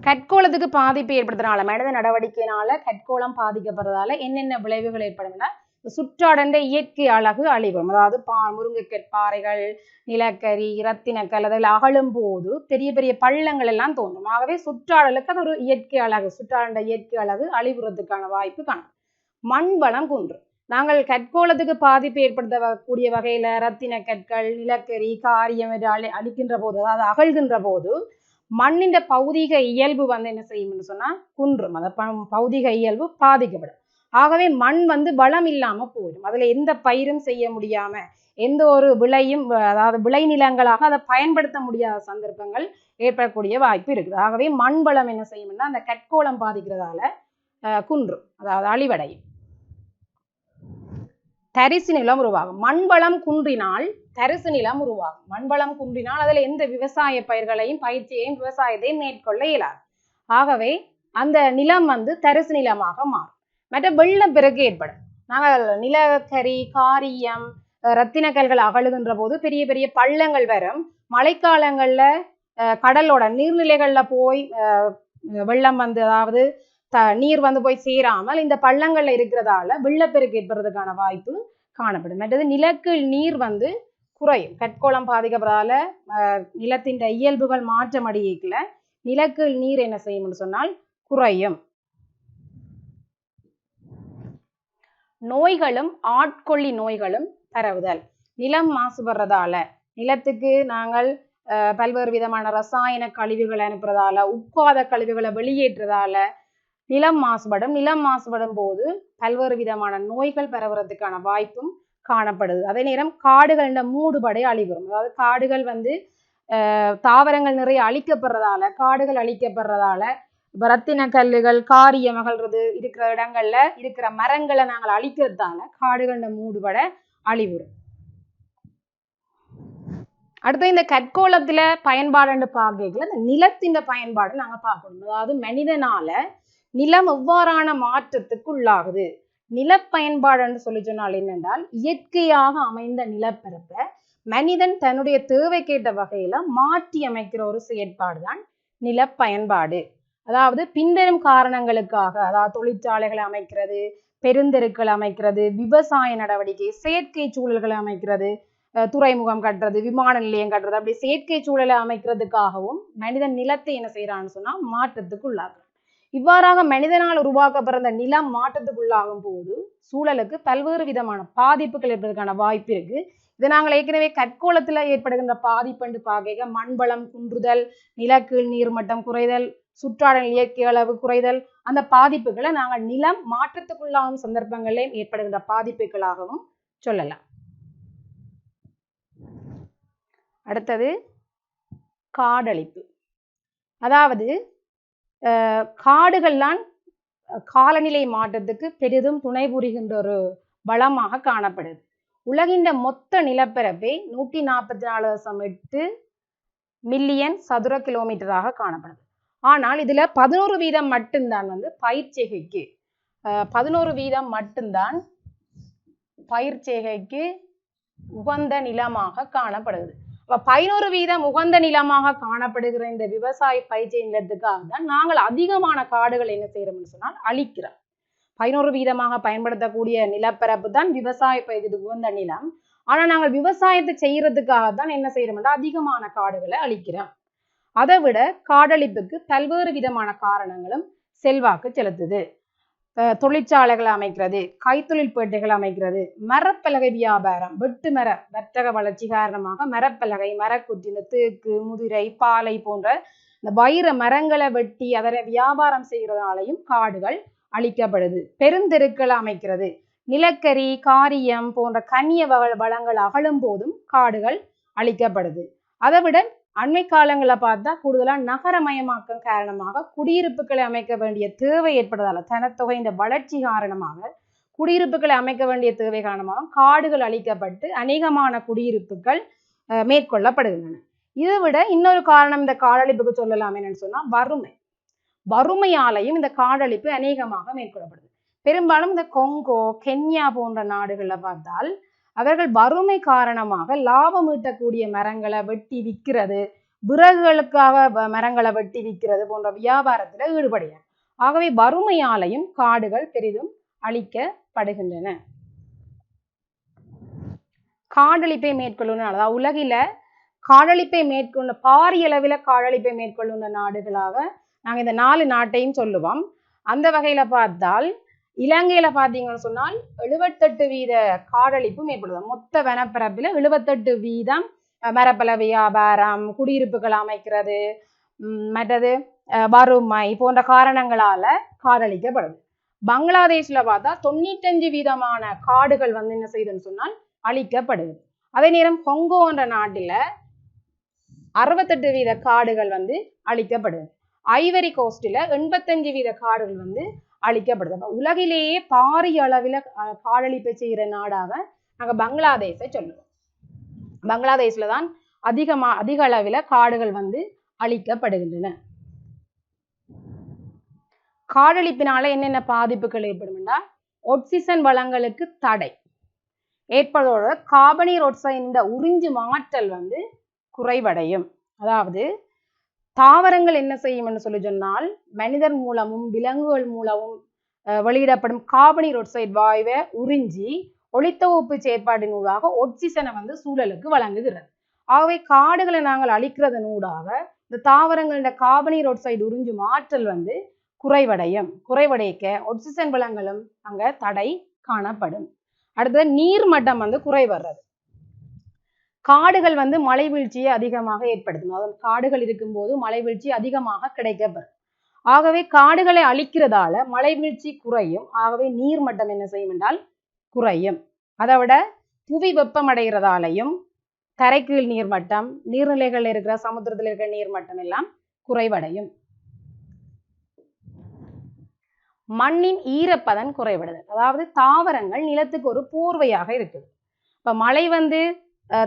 S1: கற்கோளத்துக்கு பாதிப்பு ஏற்படுத்துறதுனால, மனித நடவடிக்கையினால கற்கோளம் பாதிக்கப்படுறதால என்னென்ன விளைவுகள் ஏற்படும்னா, சுற்றாடந்த இயற்கை அழகு அழிவும். அதாவது முருங்கைக்கற்பாறைகள், நிலக்கரி, இரத்தினக்கல் அதில் அகழும் போது பெரிய பெரிய பள்ளங்கள் எல்லாம் தோன்றும். ஆகவே சுற்றாடலுக்கு அது ஒரு இயற்கை அழகு, சுற்றாடந்த இயற்கை அழகு அழிவுறதுக்கான வாய்ப்பு காணும். மண் வளம் குன்றும். நாங்கள் கற்கோளத்துக்கு பாதிப்பு ஏற்படுத்தக்கூடிய வகையில இரத்தின கற்கள், நிலக்கரி, காரியம் அழிக்கின்ற போது, அதாவது அகழ்கின்ற போது மண்ணின் பௌதிக இயல்பு என்ன செய்யும்னு சொன்னா குன்றும். அந்த பௌதிக இயல்பு பாதிக்கப்படும். ஆகவே மண் வளம் இல்லாம போயிடும். அதுல எந்த பயிரும் செய்ய முடியாம, எந்த ஒரு விளையும், அதாவது விளைநிலங்களாக அதை பயன்படுத்த முடியாத சந்தர்ப்பங்கள் ஏற்படக்கூடிய வாய்ப்பு இருக்குது. ஆகவே மண் வளம் என்ன செய்யும்னா அந்த கற்கோளம் பாதிக்கிறதால குன்றும், அதாவது அழிவடையும். தரிசு நிலம் உருவாகும். மண்வளம் குன்றினால் தரிசு நிலம் உருவாகும். மண்வளம் குன்றினால் அதுல எந்த விவசாய பயிர்களையும், பயிற்சியையும், விவசாயத்தையும் மேற்கொள்ள இயலாது. ஆகவே அந்த நிலம் தரிசு நிலமாக மாறும். மற்ற வெள்ளப்பெருக்கு ஏற்படும். நாங்கள் நிலக்கரி, காரியம், இரத்தினக்கல்கள் அகழுகின்ற போது பெரிய பெரிய பள்ளங்கள் வரும். மழைக்காலங்கள்ல கடலோட நீர்நிலைகள்ல போய் வெள்ளம் அதாவது நீர் போய் சேராமல் இந்த பள்ளங்கள்ல இருக்கிறதால வெள்ளப்பெருக்கு ஏற்படுறதுக்கான வாய்ப்பு காணப்படும். மற்றது நிலக்கீழ் நீர் குறையும். கற்கோளம் பாதிக்கப்படுறதால நிலத்தின் இயல்புகள் மாற்றம் அடையல நிலக்கீழ் நீர் என்ன செய்யும்னு சொன்னால் குறையும். நோய்களும் ஆட்கொள்ளி நோய்களும் பரவுதல். நிலம் மாசுபடுறதால, நிலத்துக்கு நாங்கள் பல்வேறு விதமான ரசாயன கழிவுகளை அனுப்புறதால, உட்காத கழிவுகளை வெளியேற்றதால நிலம் மாசுபடும். நிலம் மாசுபடும் போது பல்வேறு விதமான நோய்கள் பரவுறதுக்கான வாய்ப்பும் காணப்படுது. அதே நேரம் காடுகள் மூடுபடை அழிவுறும். அதாவது காடுகள் தாவரங்கள் நிறைய அழிக்கப்படுறதால, காடுகள் அழிக்கப்படுறதால இரத்தின கல்லுகள், காரியம் அகழ்றது இருக்கிற இடங்கள்ல இருக்கிற மரங்களை நாங்கள் அழிக்கிறதால காடுகள் மூடுபட அழிவுறும். அடுத்து இந்த கற்கோளத்துல பயன்பாடுன்னு பார்க்கல, இந்த நிலத்தின் பயன்பாடு நாங்க பார்க்கணும். அதாவது மனிதனால நிலம் எவ்வாறான மாற்றத்துக்கு உள்ளாகுது. நில பயன்பாடுன்னு சொல்லி சொன்னால் என்னென்றால், இயற்கையாக அமைந்த நிலப்பரப்பை மனிதன் தன்னுடைய தேவைக்கேற்ற வகையில மாற்றி அமைக்கிற ஒரு செயற்பாடு தான் நில பயன்பாடு. அதாவது பின்வரும் காரணங்களுக்காக, அதாவது தொழிற்சாலைகளை அமைக்கிறது, பெருந்தெருக்கள் அமைக்கிறது, விவசாய நடவடிக்கை, செயற்கை சூழல்களை அமைக்கிறது, துறைமுகம் கட்டுறது, விமான நிலையம் கட்டுறது, அப்படி செயற்கை சூழலை அமைக்கிறதுக்காகவும் மனிதன் நிலத்தை என்ன செய்யறான்னு சொன்னா மாற்றத்துக்கு உள்ளாகிறான். இவ்வாறாக மனிதனால் உருவாக்கப்படுற நிலம் மாற்றத்துக்குள்ளாகும் போது சூழலுக்கு பல்வேறு விதமான பாதிப்புகள் ஏற்பதற்கான வாய்ப்பு இருக்கு. இது நாங்கள் ஏற்கனவே கற்கோளத்துல ஏற்படுகின்ற பாதிப்பென்று பார்க்க மண்வளம் குன்றுதல், நிலக்கீழ் நீர்மட்டம் குறைதல், சுற்றாடல் இயற்கை அளவு குறைதல், அந்த பாதிப்புகளை நாங்கள் நிலம் மாற்றத்துக்குள்ளாகும் சந்தர்ப்பங்களிலே ஏற்படுகின்ற பாதிப்புகளாகவும் சொல்லலாம். அடுத்தது காடழிப்பு. அதாவது காடுகள்லாம் காலநிலை மாற்றத்துக்கு பெரிதும் துணை புரிகின்ற ஒரு வளமாக காணப்படுது. உலகின் மொத்த நிலப்பரப்பை 144.8 மில்லியன் சதுர கிலோமீட்டராக காணப்படுது. ஆனால் இதுல 11% மட்டும்தான் பயிர்ச்செய்கைக்கு 11% மட்டும்தான் பயிர்ச்செய்கைக்கு உகந்த நிலமாக காணப்படுது. 11% உகந்த நிலமாக காணப்படுகிற இந்த விவசாய பயிர்ச்செய்கை நிலத்துக்காக தான் நாங்கள் அதிகமான காடுகள் என்ன செய்யறோம்னு சொன்னால் அழிக்கிறோம். 11% பயன்படுத்தக்கூடிய நிலப்பரப்பு தான் விவசாய பயிர்ச்செய்கைக்கு உகந்த நிலம். ஆனா நாங்கள் விவசாயத்தை செய்யறதுக்காக தான் என்ன செய்யறோம்னா அதிகமான காடுகளை அழிக்கிறோம். அதை விட காடழிப்புக்கு பல்வேறு விதமான காரணங்களும் செல்வாக்கு செலுத்துது. தொழிற்சாலைகளை அமைக்கிறது, கைத்தொழில் பேட்டைகள் அமைக்கிறது, மரப்பலகை வியாபாரம், வெட்டு மர வர்த்தக வளர்ச்சி காரணமாக மரப்பலகை, மரக்குற்றி, இந்த தேக்கு, முதிரை, பாலை போன்ற இந்த வைர மரங்களை வெட்டி அதனை வியாபாரம் செய்கிறதாலையும் காடுகள் அழிக்கப்படுது. பெருந்தெருக்களை அமைக்கிறது, நிலக்கரி, காரியம் போன்ற கனிய வளங்கள் அகலும் போதும் காடுகள் அழிக்கப்படுது. அதை விட அண்மை காலங்களை பார்த்தா கூடுதலா நகரமயமாக்கம் காரணமாக குடியிருப்புகளை அமைக்க வேண்டிய தேவை ஏற்படுவதால ஜனத்தொகை இந்த வளர்ச்சி காரணமாக குடியிருப்புகளை அமைக்க வேண்டிய தேவை காரணமாக காடுகள் அழிக்கப்பட்டு அநேகமான குடியிருப்புகள் மேற்கொள்ளப்படுகின்றன. இதை விட இன்னொரு காரணம் இந்த காடழிப்புக்கு சொல்லலாம் என்னன்னு சொன்னா வறுமையாலையும் இந்த காடழிப்பு அநேகமாக மேற்கொள்ளப்படுது. பெரும்பாலும் இந்த கொங்கோ, கென்யா போன்ற நாடுகள்ல பார்த்தால் அவர்கள் வறுமை காரணமாக லாபம் ஈட்டக்கூடிய மரங்களை வெட்டி விற்கிறது, விறகுகளுக்காக மரங்களை வெட்டி விற்கிறது போன்ற வியாபாரத்துல ஈடுபடுகிறார். ஆகவே வறுமையாலையும் காடுகள் பெரிதும் அழிக்கப்படுகின்றன. காடழிப்பை மேற்கொள்ளும் உலகில காடழிப்பை மேற்கொண்ட பாரிய அளவில் காடழிப்பை மேற்கொள்ளும் நாடுகளாக நாங்கள் இந்த 4 நாட்டையும் சொல்லுவோம். அந்த வகையில பார்த்தால் இலங்கையில பார்த்தீங்கன்னு சொன்னால் 78% காடழிப்பு மேற்படுது. மொத்த வனப்பரப்பில் 78% மரப்பல வியாபாரம், குடியிருப்புகள் அமைக்கிறது, மற்றது வறுமை போன்ற காரணங்களால காடழிக்கப்படுது. பங்களாதேஷ்ல பார்த்தா 95% காடுகள் என்ன செய்யுதுன்னு சொன்னால் அழிக்கப்படுது. அதே நேரம் கொங்கோ என்ற நாட்டில 68% காடுகள் அழிக்கப்படுது. ஐவரி கோஸ்டில் 85% காடுகள் அழிக்கப்படுது. உலகிலேயே பாரிய அளவில் காடழிப்பை செய்கிற நாடாக நாங்கள் பங்களாதேஷை சொல்லுவோம். பங்களாதேஷ்ல தான் அதிக அளவில் காடுகள் அழிக்கப்படுகின்றன. காடழிப்பினால என்னென்ன பாதிப்புகள் ஏற்படும்னா ஆக்சிஜன் வளங்களுக்கு தடை ஏற்படுவதோட கார்பனீர் ஆக்சைடு உறிஞ்சு மாற்றல் குறைவடையும். அதாவது தாவரங்கள் என்ன செய்யும் சொல்லி சொன்னால் மனிதர் மூலமும் விலங்குகள் மூலமும் வெளியிடப்படும் கார்பனீர் ஆக்சைடு வாயுவை உறிஞ்சி ஒளித்தொகுப்பு செயற்பாட்டினூடாக ஆக்சிஜனை சூழலுக்கு வழங்குகிறது. ஆகவே காடுகளை நாங்கள் அழிக்கிறதனூடாக இந்த தாவரங்களோட கார்பனீர் ஆக்சைடு உறிஞ்சு மாற்றல் குறைவடைக்க ஆக்சிஜன் வளங்களும் அங்க தடை காணப்படும். அடுத்தது நீர்மட்டம் குறைவறது. காடுகள் மழை வீழ்ச்சியை அதிகமாக ஏற்படுத்தும். அதாவது காடுகள் இருக்கும்போது மழை வீழ்ச்சி அதிகமாக கிடைக்கப்பெறும். ஆகவே காடுகளை அழிக்கிறதால மழை வீழ்ச்சி குறையும். ஆகவே நீர்மட்டம் என்ன செய்யும் என்றால் குறையும். அதை விட புவி வெப்பமடைகிறதாலையும் தரைக்கீழ் நீர்மட்டம், நீர்நிலைகள் இருக்கிற சமுத்திரத்தில் இருக்கிற நீர்மட்டம் எல்லாம் குறைவடையும். மண்ணின் ஈரப்பதன் குறைவடைதல். அதாவது தாவரங்கள் நிலத்துக்கு ஒரு போர்வையாக இருக்குது. இப்ப மழை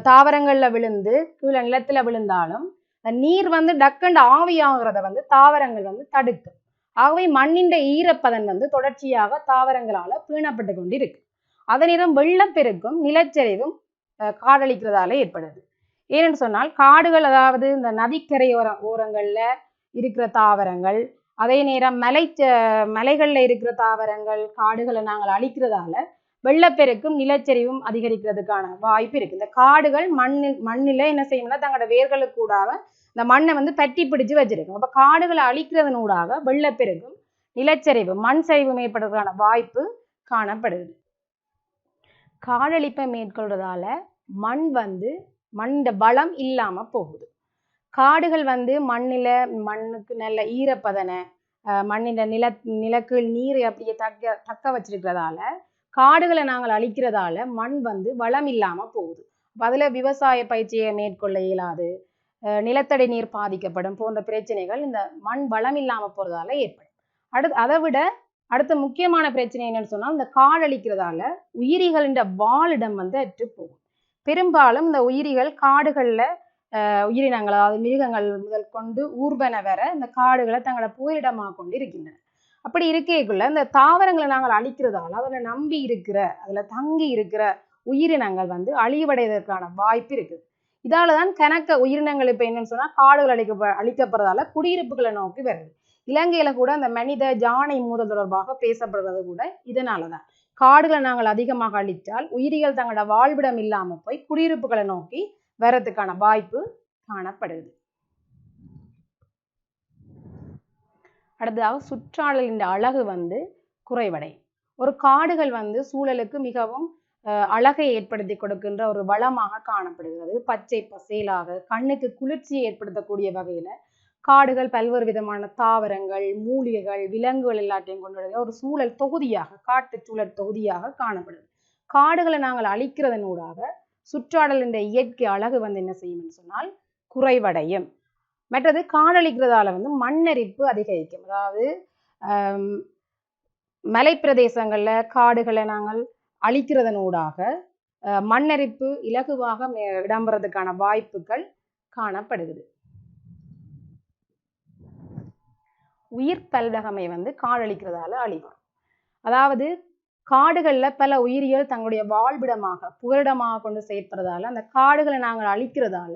S1: தாவரங்கள்ல விழுந்து கீழே நிலத்துல விழுந்தாலும் நீர் டக்கண்டு ஆவியாகிறத தாவரங்கள் தடுக்கும். ஆகவே மண்ணின் ஈரப்பதன் தொடர்ச்சியாக தாவரங்களால பேணப்பட்டு கொண்டு இருக்கு. அதே நேரம் வெள்ளப்பெருக்கும் நிலச்சரிவும் காடழிக்கிறதால ஏற்படுது. ஏன்னு சொன்னால் காடுகள், அதாவது இந்த நதிக்கரை ஓரங்கள்ல இருக்கிற தாவரங்கள், அதே நேரம் மலைகள்ல இருக்கிற தாவரங்கள், காடுகளை நாங்கள் அழிக்கிறதால வெள்ளப்பெருக்கும் நிலச்சரிவும் அதிகரிக்கிறதுக்கான வாய்ப்பு இருக்கு. இந்த காடுகள் மண்ணில என்ன செய்யணும்னா தங்களோட வேர்களுக்கு கூடாக இந்த மண்ணை பற்றி பிடிச்சு வச்சிருக்கும். அப்ப காடுகளை அழிக்கிறதனூடாக வெள்ளப்பெருக்கும் நிலச்சரிவு, மண் சரிவு ஏற்படுறதுக்கான வாய்ப்பு காணப்படுது. காடழிப்பை மேற்கொள்றதால மண்ணின் வளம் இல்லாம போகுது. காடுகள் மண்ணுக்கு நல்ல ஈரப்பதனை மண்ணின் நிலக்கீழ் நீரை அப்படியே தக்க வச்சிருக்கிறதால காடுகளை நாங்கள் அழிக்கிறதால மண் வளம் இல்லாம போகுது. அதுல விவசாய பயிற்சியை மேற்கொள்ள இயலாது, நிலத்தடி நீர் பாதிக்கப்படும் போன்ற பிரச்சனைகள் இந்த மண் வளம் இல்லாம போறதால ஏற்படும். அதை விட அடுத்த முக்கியமான பிரச்சனை என்னன்னு சொன்னா, இந்த காடழிக்கிறதால உயிரிகளின் வாழிடம் அற்று போகும். பெரும்பாலும் இந்த உயிரிகள் காடுகள்ல உயிரினங்கள், அதாவது மிருகங்கள் முதல் கொண்டு ஊர்வன வர இந்த காடுகளை தங்களை புகலிடமாக கொண்டு இருக்கின்றன. அப்படி இருக்கைக்குள்ள இந்த தாவரங்களை நாங்கள் அழிக்கிறதால அதுல நம்பி இருக்கிற, அதுல தங்கி இருக்கிற உயிரினங்கள் அழிவடைவதற்கான வாய்ப்பு இருக்குது. இதாலதான் கணக்க உயிரினங்கள் இப்ப என்னன்னு சொன்னா காடுகள் அழிக்கப்படுறதால குடியிருப்புகளை நோக்கி வருது. இலங்கையில கூட அந்த மனித யானை மோதல் தொடர்பாக பேசப்படுறது கூட இதனாலதான். காடுகளை நாங்கள் அதிகமாக அழித்தால் உயிரிகள் தங்களோட வாழ்விடம் இல்லாம போய் குடியிருப்புகளை நோக்கி வரதுக்கான வாய்ப்பு காணப்படுது. அடுத்ததாக சுற்றாடலின் அழகு குறைவடையும். ஒரு காடுகள் சூழலுக்கு மிகவும் அழகை ஏற்படுத்தி கொடுக்கின்ற ஒரு வளமாக காணப்படுகிறது. பச்சை பசேலாக கண்ணுக்கு குளிர்ச்சியை ஏற்படுத்தக்கூடிய வகையில காடுகள் பல்வேறு விதமான தாவரங்கள், மூலிகைகள், விலங்குகள் எல்லாத்தையும் கொண்டு ஒரு சூழல் தொகுதியாக, காட்டு சூழல் தொகுதியாக காணப்படுது. காடுகளை நாங்கள் அழிக்கிறதனூடாக சுற்றாடலின் இயற்கை அழகு என்ன செய்யும் சொன்னால் குறைவடையும். மற்றது காடழிக்கிறதால மண்ணரிப்பு அதிகரிக்கும். அதாவது மலைப்பிரதேசங்கள்ல காடுகளை நாங்கள் அழிக்கிறதனூடாக மண்ணரிப்பு இலகுவாக இடம்பெறதுக்கான வாய்ப்புகள் காணப்படுகிறது. உயிர் பல்வகமை காடழிக்கிறதால அழிவரும். அதாவது காடுகள்ல பல உயிரிகள் தங்களுடைய வாழ்விடமாக புகலிடமாக கொண்டு செயற்படுறதால அந்த காடுகளை நாங்கள் அழிக்கிறதால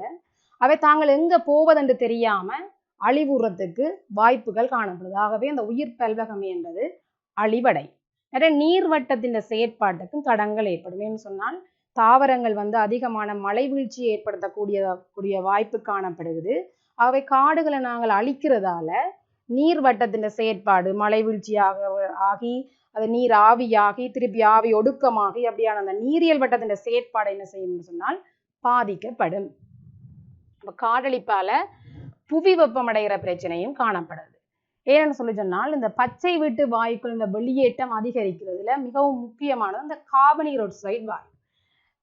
S1: அவை தாங்கள் எங்க போவதென்று தெரியாம அழிவுறதுக்கு வாய்ப்புகள் காணப்படுது. ஆகவே அந்த உயிர் பல்வகமை என்பது அழிவடை. நிறைய நீர்வட்டத்தின் செயற்பாட்டுக்கும் தடங்கள் ஏற்படும். ஏன்னு சொன்னால் தாவரங்கள் அதிகமான மழை வீழ்ச்சியை ஏற்படுத்தக்கூடிய வாய்ப்பு காணப்படுகிறது. ஆகவே காடுகளை நாங்கள் அழிக்கிறதால நீர்வட்டத்தின் செயற்பாடு மழை வீழ்ச்சியாக ஆகி அது நீர் ஆவியாகி திருப்பி ஆவி ஒடுக்கமாகி அப்படியான அந்த நீரியல் வட்டத்தின் செயற்பாடு என்ன செய்யும் சொன்னால் பாதிக்கப்படும். காடழிப்பால புவி வெப்பமடைகிற பிரச்சனையும் காணப்படுது. ஏன்னு சொல்லி சொன்னால் இந்த பச்சை வீட்டு வாயுக்கள் இந்த வெளியேற்றம் அதிகரிக்கிறதுல மிகவும் முக்கியமானது இந்த கார்பன் ஆக்சைடு வாயு.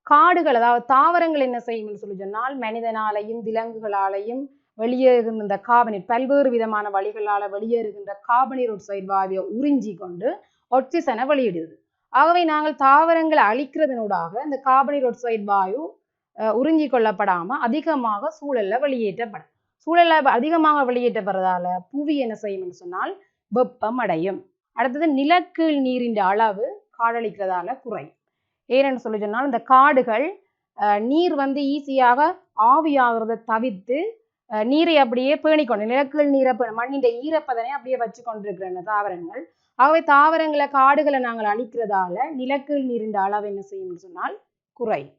S1: காடுகள், அதாவது தாவரங்கள் என்ன செய்யும் சொல்லி சொன்னால் மனிதனாலையும் விலங்குகளாலையும் வெளியேறுகின்ற பல்வேறு விதமான வழிகளால வெளியேறுகின்ற கார்பன் ஆக்சைடு வாயுவை உறிஞ்சி கொண்டு ஆக்சிஜனை வெளியிடுது. ஆகவே நாங்கள் தாவரங்களை அழிக்கிறதனூடாக இந்த கார்பன் ஆக்சைடு வாயு உறிஞ்சி கொள்ளப்படாம அதிகமாக சூழல்ல வெளியேற்றப்படும். சூழல்ல அதிகமாக வெளியேற்றப்படுறதால புவி என்ன செய்யும் சொன்னால் வெப்பம் அடையும். அடுத்தது நிலக்கீழ் நீரின் அளவு காடழிக்கிறதால குறையும். ஏன்னு சொல்லி சொன்னால் இந்த காடுகள் நீர் ஈஸியாக ஆவியாகிறத தவிர்த்து நீரை அப்படியே பேணிக்கொண்டு நிலக்கீழ் நீரை மண்ணின் ஈரப்பதனை அப்படியே வச்சு கொண்டிருக்கிற தாவரங்கள். ஆகவே தாவரங்களை காடுகளை நாங்கள் அழிக்கிறதால நிலக்கீழ் நீரின் அளவு என்ன செய்யும் சொன்னால் குறையும்.